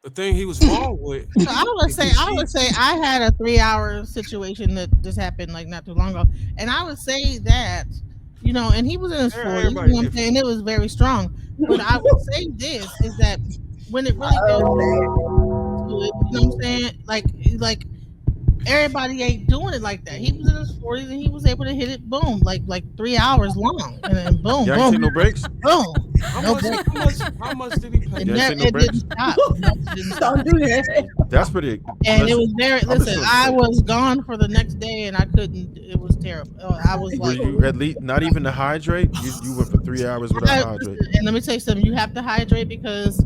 The thing he was wrong with So is the I would sheets. say I had a 3 hour situation that just happened like not too long ago, and I would say that, and he was in his 40s. You Everybody know what I'm different. saying? It was very strong, but I would say this is that when it really goes to it, you know what I'm saying? Like everybody ain't doing it like that. He was in his 40s and he was able to hit it, boom, like 3 hours long, and then boom, Y'all ain't boom, take no breaks. boom, How no much? break. How much? How much did he pay Y'all ain't take no It didn't breaks. stop. It never didn't stop. Don't do that. That's pretty. And it was Listen, very, I'm just listen, gonna I say, was gone for the next day and I couldn't, it was terrible. I was were like, you at least not even to hydrate? You went for 3 hours without listen, hydrating. and let me tell you something, you have to hydrate because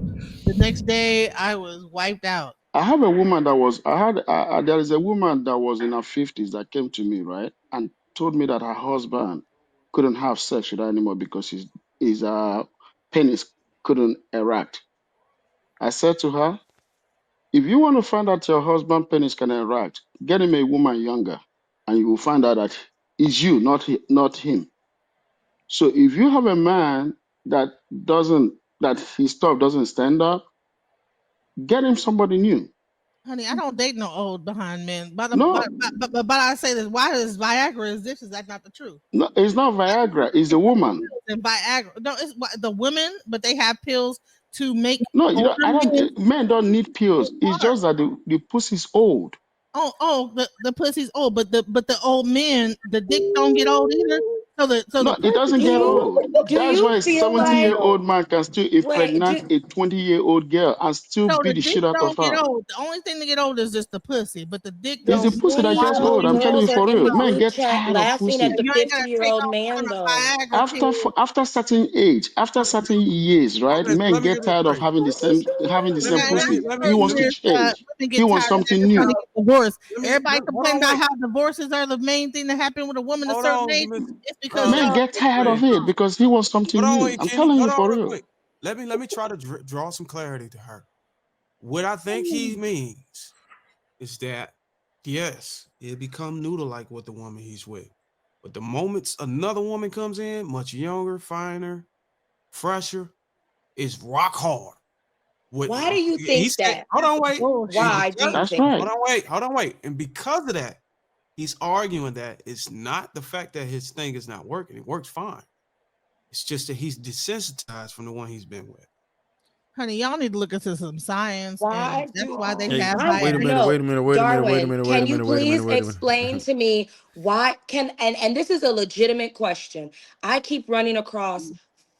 the next day I was wiped out. I have a woman that was, I had, there is a woman that was in her 50s that came to me, right? And told me that her husband couldn't have sex with her anymore because his penis couldn't erect. I said to her, if you want to find out your husband penis can erect, get him a woman younger, and you will find out that it's you, not him. So if you have a man that that his stuff doesn't stand up, get him somebody new. Honey, I don't date no old behind men. No, But I say this, why is Viagra is this? Is that not the truth? no, it's not Viagra. It's a woman. And Viagra, no, the women, but they have pills to make No, older I don't. men. Men don't need pills. It's What? just that the pussy's old. The pussy's old, but the old men, the dick don't get old either. So the No, it pussy doesn't Do get get old. you old. do That's you why a feel 70-year like old man can still wait impregnate do a 20-year-old girl and still No, the beat the dick shit out of don't get her. old. The only thing to get old is just the pussy, but the dick It's the the don't. pussy that gets 20-year-old old. I'm telling you girls are for in real. the Men group get chat tired of laughing at pussy. the You ain't gotta take 50-year-old no man kind of though. Viagra pill. After certain age, after certain years, right? Okay, so Men let me get get this tired of straight. having the Let same me Okay, let after me pussy. let me He certain wants to years, change. women He get wants tired of that. something They're trying to new. get divorced. let me Everybody hold complain on. about Wait. how divorces are the main thing that happen with a woman a Hold certain on, age. Miss. It's because Men y'all get get tired too of Wait. it strong. because he wants Hold something on, new. wait, I'm Kenny. telling you Hold on, for real real. quick. Let me try to draw some clarity to her. What I think he means is that yes, it become noodle like with the woman he's with, but the moments another woman comes in, much younger, finer, fresher, is rock hard. What Why do you he think said, that? hold on, wait. And Bullshit. Why do because, you That's think right. that? hold on, wait. And because of that, he's arguing that it's not the fact that his thing is not working. It works fine. It's just that he's desensitized from the one he's been with. Honey, y'all need to look into some science, and Why that's do why they Hey, have I wait a Viagra. minute. Wait no, a minute. Wait a minute. Wait a Darwin, minute. Wait a can you minute. Wait a minute. please Wait a explain minute. to me why can and this is a legitimate question. I keep running across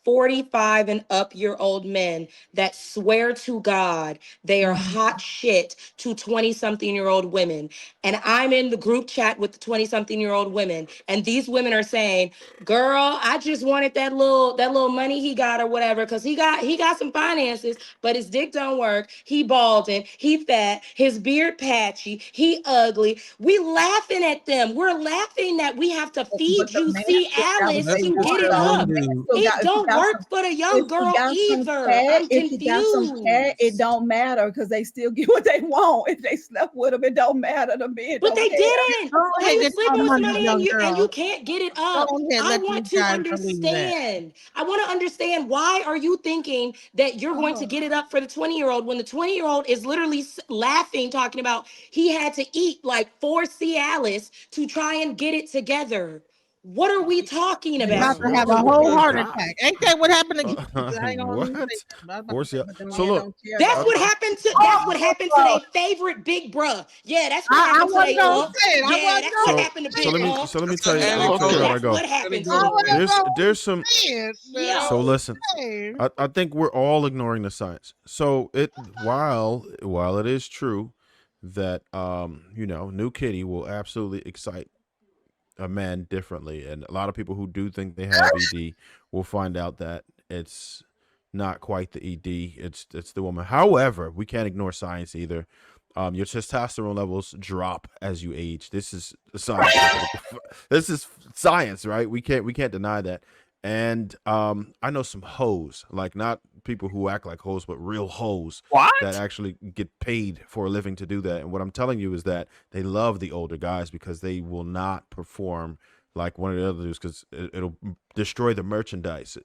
45 and up year old men that swear to God they are Mhm. hot shit to 20 something year old women. And I'm in the group chat with the 20 something year old women. And these women are saying, girl, I just wanted that little money he got or whatever. Cause he got some finances, but his dick don't work. He balding, he fat, his beard patchy, he ugly. We laughing at them. We're laughing that we have to But feed the you man C. still got what Alice Let's they to let's get want it though. up. The man undo. still It got if you don't got work some for the if young you girl got some either. cat, I'm if you got some cat, it confused. don't matter because they still get what they want. If they slept with them, it don't matter. The men But don't they care. didn't. Go How ahead, you get sleeping your with money, somebody and young you girl. can't get it Go up? ahead, I let want these to guys believe that. understand. I want to understand why are you thinking that you're going to Oh, get it up for the 20-year-old when the 20-year-old is literally laughing, talking about he had to eat like 4 Cialis to try and get it together. What are we talking You're about to about? have Cialis a is what whole made heart guys. attack. Ain't that what happened to I ain't gonna even say What? that, but I was about to Horse, say yeah. but the So men look, don't care That's though. I, what I, happened to that's what happened to Oh, their favorite big bruh. Yeah, that's what I happened to wasn't their gonna say it. I yeah, wasn't that's what gonna so happened to say Big it. let me That's an tell you. Let me tell you Okay. what anecdotal I That's go. what happened to I anecdotal wasn't him. answer. gonna There's some. say it, but I Yeah. So was listen, saying. I think we're all ignoring the science. So while it is true that new kitty will absolutely excite a man differently, and a lot of people who do think they have ED will find out that it's not quite the ED. It's the woman. However, we can't ignore science either. Your testosterone levels drop as you age. This is scientific. This is science, right? We can't deny that. And I know some hoes, like not people who act like hoes, but real hoes that What? actually get paid for a living to do that. And what I'm telling you is that they love the older guys because they will not perform like one of the other dudes because it'll destroy the merchandise.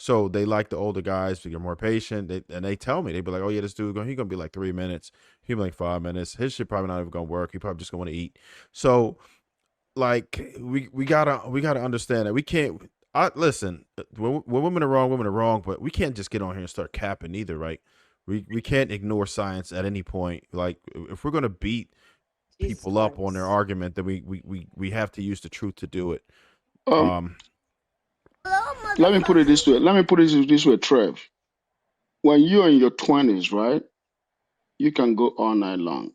So they like the older guys because they're more patient. And they tell me, they be like, oh yeah, this dude, he gonna be like 3 minutes. He be like 5 minutes. His shit probably not even gonna work. He probably just gonna want to eat. So like we gotta understand that we can't. I listen. When women are wrong, but we can't just get on here and start capping either, right? We can't ignore science at any point. Like if we're gonna beat Jesus people up on their Christ. argument, then we have to use the truth to do it. Um, Um, let me put it this way. Let me put it this way, Trev. When you're in your 20s, right, you can go all night long.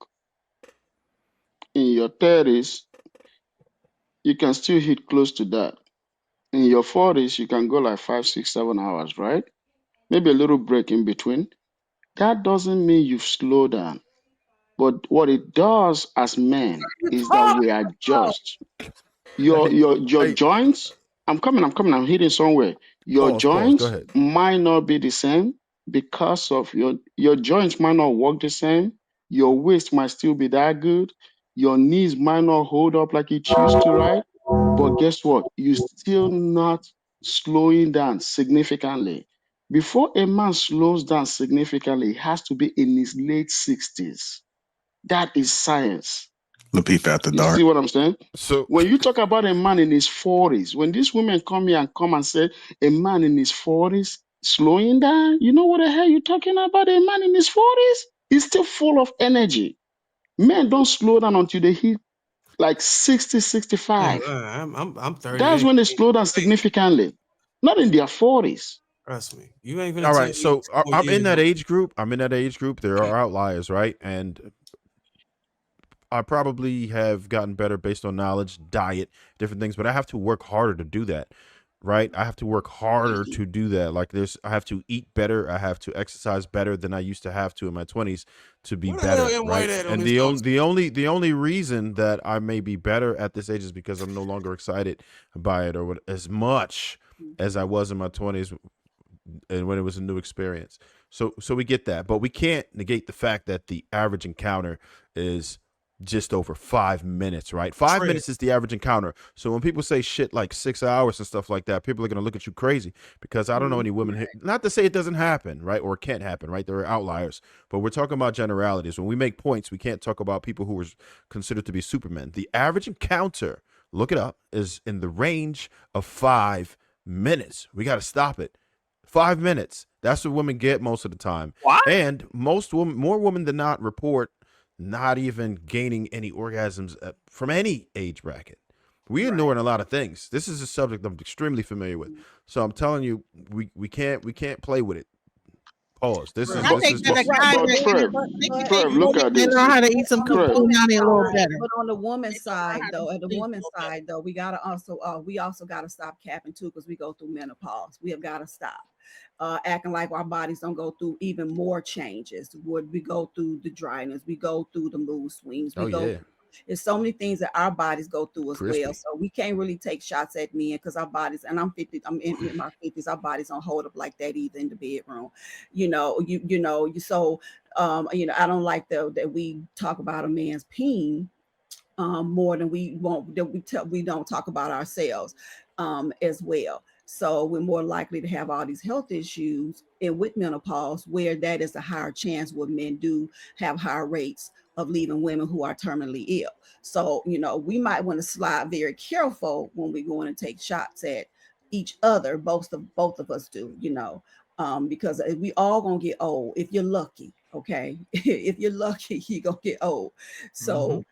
In your 30s, you can still hit close to that. In your 40s, you can go like 5, 6, 7 hours, right? Maybe a little break in between. That doesn't mean you've slowed down. But what it does as men is that we adjust. hey, Your hey, joints, I'm hitting somewhere. Your pause. Go joints ahead. might not be the same because of your joints might not work the same. Your waist might still be that good. Your knees might not hold up like it used to, right? But guess what? You still not slowing down significantly. Before a man slows down significantly, he has to be in his late 60s. That is science. Lapeef after You see dark. what I'm saying? So When you talk about a man in his 40s, when these women come and say a man in his 40s slowing down, you know what the hell you're talking about? A man in his 40s? He's still full of energy. Men don't slow down until they hit like 60, Man, 65. I'm That's 38. when they Can't slow down wait. significantly. Not in their 40s. Trust me. You ain't gonna all tell right, me so 2 more I'm in years. that age group. I'm in that age group. There are outliers, right? And I probably have gotten better based on knowledge, diet, different things, but I have to work harder to do that, right? I have to work harder to do that. Like I have to eat better. I have to exercise better than I used to have to in my 20s to be Where the hell better, am White right? at on And this conversation? the only reason that I may be better at this age is because I'm no longer excited by it or what, as much as I was in my 20s and when it was a new experience. So we get that, but we can't negate the fact that the average encounter is just over 5 minutes, right? Five Trev. minutes is the average encounter. So when people say shit like 6 hours and stuff like that, people are gonna look at you crazy because I don't know any women. Not to say it doesn't happen, right, or it can't happen, right? There are outliers, but we're talking about generalities. When we make points, we can't talk about people who are considered to be supermen. The average encounter, look it up, is in the range of 5 minutes. We got to stop it. 5 minutes. That's what women get most of the time. What? And most women, more women than not, report not even gaining any orgasms from any age bracket. We ignoring a lot of things. This is a subject I'm extremely familiar with. So I'm telling you, we can't play with it. Pause. This And is I this think is that just the But guys but that get it, Trev, I think that Trev, they look get at they this. learn how to eat some On the Trev, punani woman's a little side, better. but on the woman's They learn side, how to though, eat at the things a woman's little better. side, though, we also gotta stop capping too, because we go through menopause. We have gotta stop acting like our bodies don't go through even more changes. Would we go through the dryness? We go through the mood swings. oh We go yeah, through. There's so many things that our bodies go through as well. crispy. So we can't really take shots at men because our bodies, and I'm 50, I'm in my 50s, our bodies don't hold up like that either in the bedroom. I don't like that we talk about a man's peen more than we won't that we don't talk about ourselves as well. So we're more likely to have all these health issues and with menopause, where that is a higher chance where men do have higher rates of leaving women who are terminally ill. So, we might want to slide very careful when we go in and take shots at each other. Both of us do, because we all gonna get old if you're lucky. Okay, if you're lucky, you gonna get old. Mm-hmm. So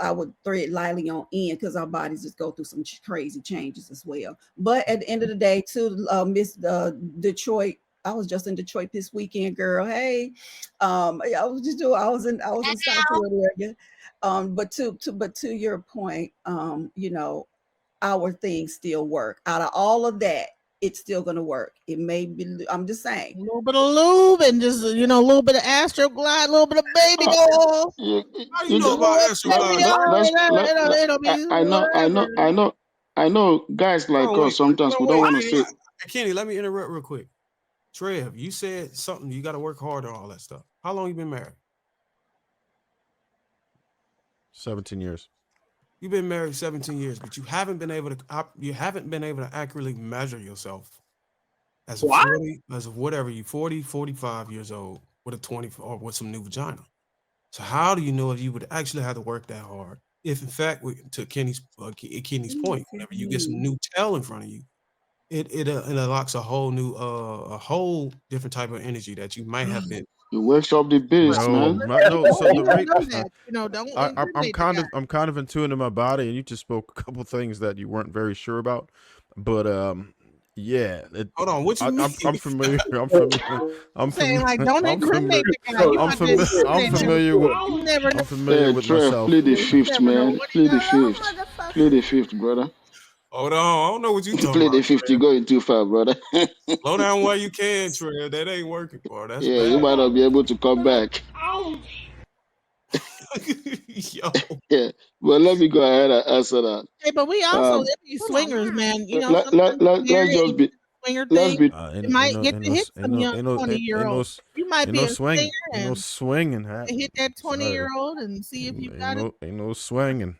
I would thread lightly on end because our bodies just go through some crazy changes as well. But at the end of the day, too, Miss Detroit. I was just in Detroit this weekend, girl. Hey, I was in Southfield area. But to your point, our things still work. Out of all of that, it's still gonna work. It may be. I'm just saying. A little bit of lube and just a little bit of Astroglide, a little bit of baby uh, oil, you, How you you know got, a about little Astroglide, baby let, Trey? oil, let's let, let it'll be I know I know I whatever. know I know guys Hold like on, wait. us sometimes Hold we on, don't wait, want to Kenny. say. Kenny, let me interrupt real quick. Trev, you said something. You got to work hard on all that stuff. How long you been married? 17 years. You've been married 17 years, but you haven't been able to accurately measure yourself as a What? 40, as of whatever you 40, 45 years old with a 20 or with some new vagina. So how do you know if you would actually have to work that hard? If in fact, to Kenny's point, whenever you get some new tail in front of you, it unlocks a whole different type of energy that you might have been. It wakes up the But beast, No, man. no. So you the don't rate, know that. Don't I'm incriminate the guy. kind of in tune to my body, and you just spoke a couple things that you weren't very sure about, but yeah, Hold on, what you mean? I'm familiar. I'm familiar. I'm I'm saying, familiar. like, don't I'm familiar. incriminate the guy. You I'm about to familiar. I'm incriminate him. familiar with. You never know. I'm familiar with Trev, myself. play the You fifth, never know man. what he Play the got. fifth. Play the fifth, brother. Hold on, I don't know what you talking Play about, the fifth. You're Trev. going too far, brother. Slow down while you can, Trev. That ain't working, bro. That's Yeah, you bad. might not be able to come back. Yo, Yeah, but let me go ahead and answer that. Hey, but we also Um, let be swingers, man. Sometimes let's married just and do be the swinger let's thing. be You might get to hit some young 20-year-old. You might ain't be no a swinging. swinger Ain't no and swinging happening. hit that Sorry, 20-year-old and see if you got it. ain't no swinging.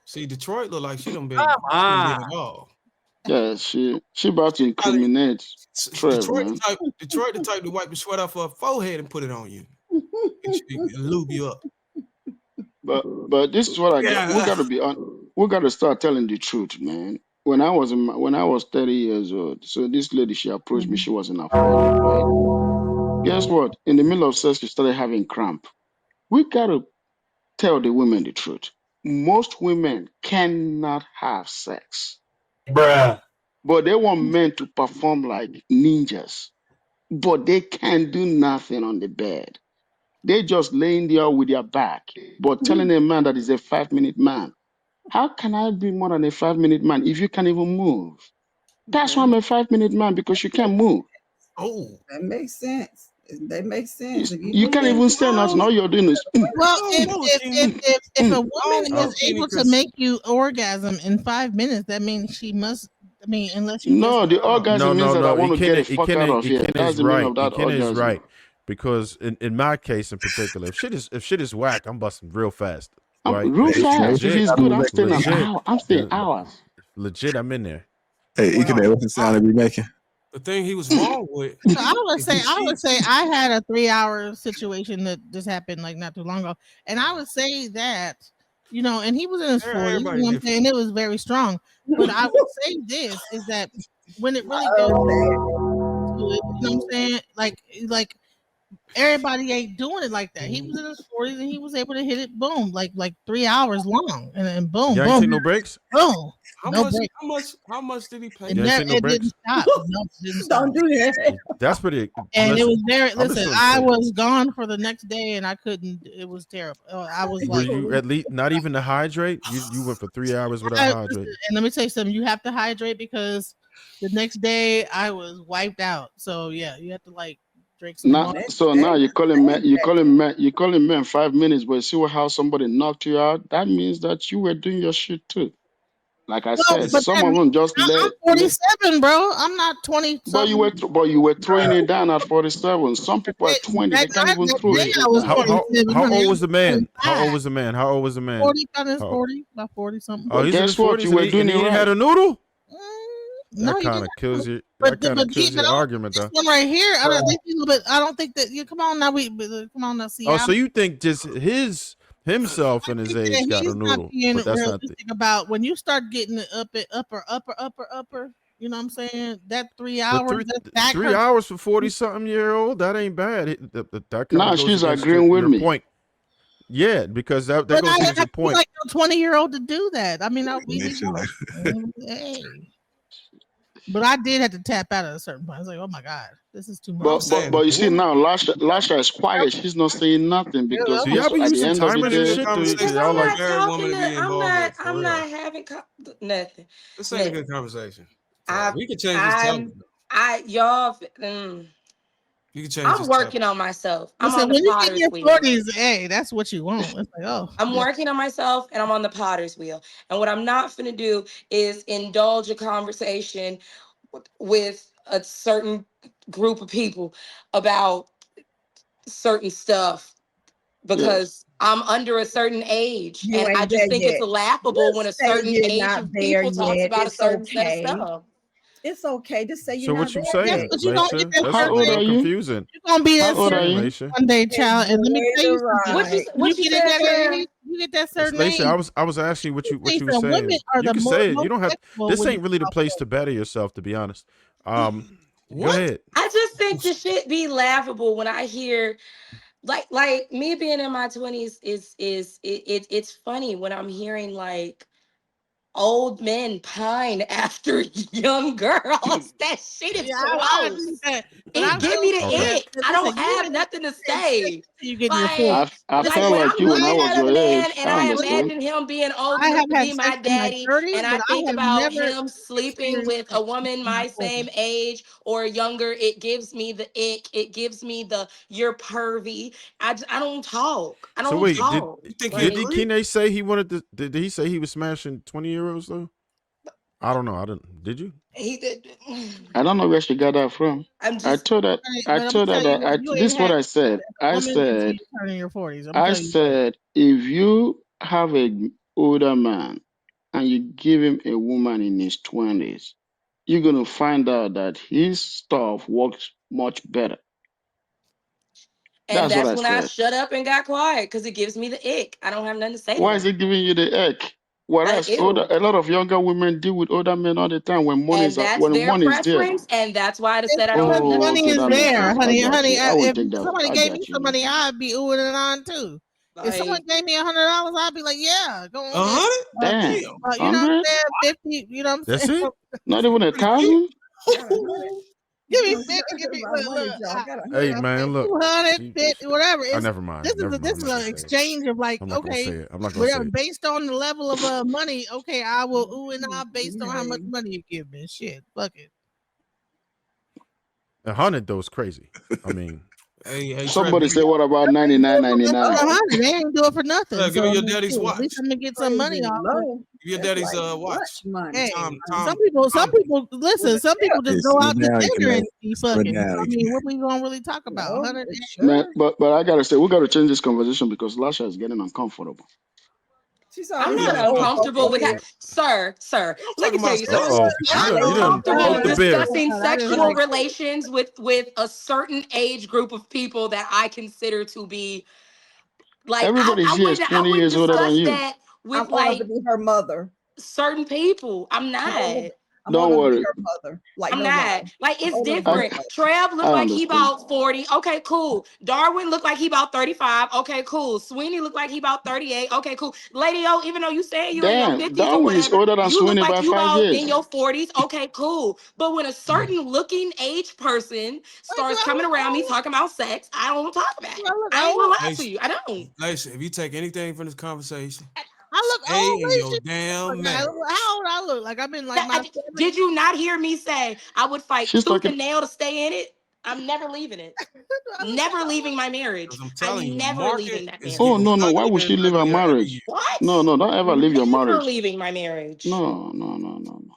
see, Detroit look like she done Come did it on. all. yeah. She about to Probably, incriminate Trev, Detroit man. the type to wipe the sweat off her forehead and put it on you and lube you up. But this is what I get. We Yeah. got to be on. We got to start telling the truth, man. When I was 30 years old, so this lady she approached me. She was in her 40s, right? Guess what? In the middle of sex, she started having cramp. We got to tell the women the truth. Most women cannot have sex, Bruh. but they want men to perform like ninjas. But they can't do nothing on the bed. They just laying there with their back, but telling a man that is a 5 minute man. How can I be more than a 5 minute man if you can't even move? That's why I'm a 5 minute man because you can't move. Oh, That makes sense. That makes sense. If you You do can't that, even stand out. All you're doing is Well, I don't if know, if if Kenny. if, if a mm. I woman don't Uh, know, is Kenny, able to because make you orgasm in 5 minutes, that means she must. I mean, unless you just No, the no, orgasm means no, that I no. want to get the fuck out of here. Ikenna That's is the meaning right. of that Ikenna is orgasm. right. Because in my case in particular, if shit is whack, I'm busting real fast. I'm Right? real If it's fast. If legit, it's good, I'm staying an legit, hour. I'm staying then hours. legit, I'm in there. Hey, wow, Ike, what's the sound they be making? the thing he was wrong with So I would is say, that she I had a 3 hour situation that just happened like not too long ago, and I would say that and he was in his 40s. You everybody know what I'm different. saying? It was very strong, but I would say this is that when it really goes to it, you know what I'm saying? Like everybody ain't doing it like that. He was in his 40s and he was able to hit it, boom, like 3 hours long, and then boom, Y'all ain't boom, take no breaks? boom, How no much? break. How much did he pay It Y'all ain't you? never, take no it didn't breaks? stop. No, it didn't stop. don't do that. That's pretty And it listen, was very, I'm just listen, gonna I say, was gone for the next day and I couldn't, it was terrible. I was were like, you at least not even to hydrate? You went for 3 hours without listen, hydrating. and let me tell you something, you have to hydrate because the next day I was wiped out. So yeah, you have to like drink some Now, water. so now you calling men 5 minutes, but see how somebody knocked you out. That means that you were doing your shit too. Like I Well, said, but some that of means them just I'm let 47, bro. I'm not 20 something. but you were throwing it down at 47. Some people at 20, they can't even That throw day shit I was down. twenty-seven, How honey. I old was was the man? How 25. old was the man? How old was the man? 40, on his How, 40, about 40 something. oh, But he's in his guess what? You 40s and were doing it he ain't had right. a noodle? No, That he kind didn't. of kills you. But That kind of kills but your argument, this though. one right here, I don't think that. You come on now, come on now. See, Oh, so you think just himself and his think that age got a he's not noodle, being but that's not the. realistic about when you start getting it up at upper. You know what I'm saying? That three But hours, three that back three hurts. hours for 40-something-year-old, that ain't bad. That kind Now of goes she's against agreeing with your me. point. Yeah, because that But goes I against your feel point. like no 20-year-old to do that. I mean, Yeah, she like, hey. But I did have to tap out at a certain point. I was like, oh my God, this is too But I'm much. saying But if you the see woman, now, Lasha is quiet. She's not saying nothing because Do guess y'all be what? At the using end of the timers ain't a and day, good shit? Do Cause conversation y'all I'm for a like? not married talking woman to to. be I'm involved not. with, for I'm real. not having nothing. This ain't a Nothing. good conversation. So I. we can change this topic. I'm. Y'all. You can change I'm this topic. working on myself. I'm Listen, on the when you get in potter's your wheel. 40s, hey, that's what you want. It's like, oh, I'm yeah. working on myself and I'm on the potter's wheel. And what I'm not finna do is indulge a conversation with a certain group of people about certain stuff yes. because I'm under a certain age. You And I ain't just there think it's yet. laughable when a Just say certain you're age not of there people talks yet. about a It's certain set of okay. stuff. It's okay. Just say you're So not what you there Yes, saying, yet. but you gonna get Laisha? that That's How a old certain are little age. you? confusing. You gonna be How that old are certain Okay, you? age Laisha. one day, child. And let me tell you something. What you Right. When you said, get at that Sam? age, you get that It's certain Laisha, age. I was asking Let me what tell you you were something. Women saying. are You the can say it. You most don't have. sexual This when you ain't really the talk place to to better yourself, to be honest. Go What? ahead. I just think the shit be laughable when I hear like me being in my 20s it's funny when I'm hearing like old men pine after young girls. That shit is yeah, I agree with gross. that. But I It give still me the Okay. say ick. that I listen, don't have nothing to say. exist till you get in your 40s. Like, I like felt when like I'm you when I looking was at a your man age. and I I understand. imagine him being old I enough have to had be sex my in my daddy, 30s, and I but I think have about never him sleeping experienced with a sex woman in my my 40s. same age or younger, it gives me the ick. It gives me the you're pervy. I don't talk. I So don't wait, talk. You think he did Like, agreed? Kine say he wanted to? Did he say he was smashing 20-year-olds though? I don't know. I didn't. Did you? he did. I don't know where she got that from. I'm I just told her. I But I'm gonna told her tell you, that. you This ain't is what had I said. a woman until you turn in your 40s. I'm gonna tell you that. If you have a older man and you give him a woman in his 20s, you're gonna find out that his stuff works much better. and That's what that's I when I said. shut up and got quiet because it gives me the ick. I don't have nothing to say to Why is that. it giving you the ick? Like, Whereas ew. a lot of younger women deal with older men all the time And that's when their money is there. preference, and that's why I It's said I don't have because Oh, nothing to money okay, say is that to makes there, that. sense. I honey. got Honey, you. I won't if take that. somebody I gave me got some you. money, I'd be oohing and on too. If someone Like, gave me $100, I'd be like, yeah, go on in. 100? Fuck it. Damn, Damn, You know what 100? I'm saying? 50, you know what I'm That's saying? it. Not even pretty cheap. 1,000? Got a hundred. Give me Shut 50, give me my money, look, Joe. I got a Hey hundred. man, look. 200, You, 50, whatever. It's never mind. this is Never a, mind. this I'm is not gonna an say it. exchange of like, I'm not gonna say okay, it. I'm not gonna say whatever, it. based on the level of money. Okay, I will ooh and ah based on how much Behave. money you give me. Shit, fuck it. 100 though is crazy. I mean, Hey, Trap, Somebody say, what about Some people do it for less than 99.99? 100. They ain't do it for nothing. Trap, give So me I your mean, daddy's shit, at least watch. I'm gonna get some money Crazy off of. low. Give your That's daddy's like watch. lunch money. Hey, Time. some people listen. Some people just Hey, go slow out to down, dinner and Canal. be Slow fucking. down, I mean, Canal. what we gonna really talk about? No, 100. it Man, sure. but I gotta say, we gotta change this conversation because Lasha is getting uncomfortable. She's I'm already Give me said not your old watch. folks uncomfortable in with here. that. Sir, I'm let me talking tell about you uh sex. something. oh, I'm you Oh done uncomfortable poked the God! bear. discussing I didn't sexual like. relations with a certain age group of people that I consider to be like Everybody's here is I 20 wouldn't years older than discuss you. that I'm with old enough to like be her mother. certain people. I'm I'm old enough. not. I'm old Don't enough to be worry. her mother. Like I'm no lie. not. Like I'm it's old enough to be I, her different. mother. Trev look I like he understand. about 40. Okay, cool. Darwin look like he about 35. Okay, cool. Sweeney look like he about 38. Okay, cool. Lady O, even though you say you in your Damn, 50s or Darwin is whatever, older than you look Sweeney like by you 5 about in years. your 40s. Okay, cool. But when a certain looking age person Wait, do starts I coming look around me old? talking about sex, I don't talk about Do it. I look I ain't gonna old? lie to Listen, you. I don't. listen, if you take anything from this conversation, I look stay old, in lady. your Shit. damn How marriage. old I look? Like I'm in like my Did 70s. you not hear me say I would fight She's tooth talking. and nail to stay in it? I'm never leaving it. Do I look Never old? leaving my Because marriage. I'm telling I'm you, the never market leaving that is Oh, getting marriage. no, no. Why would uglier she and leave her uglier every marriage? year. No, What? no, don't ever leave your Never marriage. leaving my marriage. No, no, no, no, no.